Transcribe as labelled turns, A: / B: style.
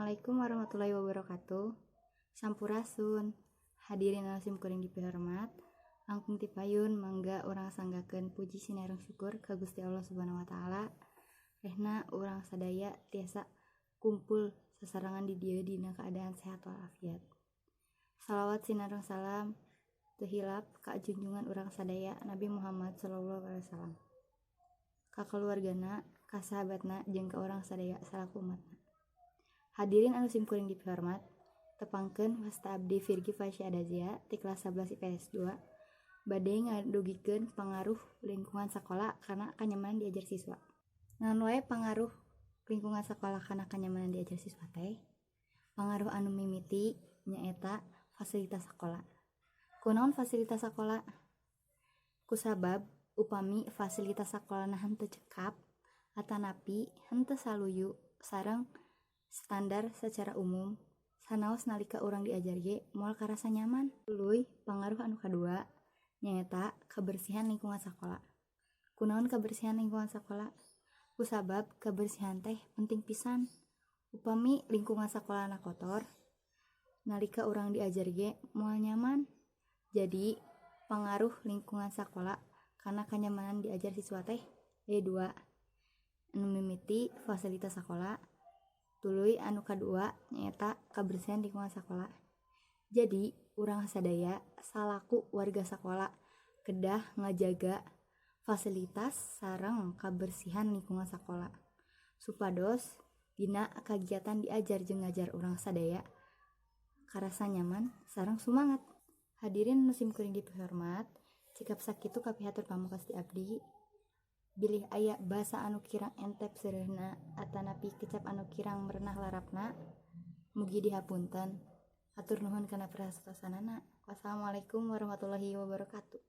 A: Assalamualaikum warahmatullahi wabarakatuh. Sampurasun. Hadirin sim kuring dipihormat. Langkung tipayun mangga urang sanggakeun puji sinareng syukur ka Gusti Allah Subhanahu wa taala. Rehna urang sadaya tiasa kumpul sasarangan di dieu dina keadaan sehat walafiat. Salawat sinareng salam teu hilap ka junjungan urang sadaya Nabi Muhammad sallallahu alaihi wasallam. Ka keluargana, ka sahabatna jeung ka urang sadaya salaku umatna. Hadirin anu sim kuring dipihormat, tepangkeun wasta abdi Virgi Fasya Adazia ti kelas 11 IPS 2 bade ngadugikeun pangaruh lingkungan sakola kana kanyamanan diajar siswa. Naon wae pangaruh lingkungan sakola kana kanyamanan diajar siswa teh? Pangaruh anu mimiti nyaeta fasilitas sakola. Kunaon fasilitas sakola? Kusabab upami fasilitas sakolana henteu cekap atanapi henteu saluyu sareng standar secara umum sanaos nalika urang diajar ge moal karasa nyaman. Tuluy pangaruh anu kadua nyaeta kebersihan lingkungan sakola. Kunaon kebersihan lingkungan sakola? Kusabab kebersihan teh penting pisan. Upami lingkungan sakolana kotor nalika urang diajar ge moal nyaman. Jadi pangaruh lingkungan sakola kana kanyamanan diajar siswa teh dua anu mimiti fasilitas sakola. Tuluy anu kadua nyaeta kebersihan lingkungan sakola. Jadi urang sadaya salaku warga sakola kedah ngajaga fasilitas sareng kebersihan lingkungan sakola supados dina kagiatan diajar jeung ngajar urang sadaya karasa nyaman sareng sumangat. Hadirin nu sim kuring dipihormat, sikap sakitu kapihatur pamukas ti abdi. Bilih aya basa anu kirang entep seureuna atanapi kecap anu kirang merenah larapna, mugi dihapunten. Hatur nuhun kana prasastanana. Wassalamualaikum warahmatullahi wabarakatuh.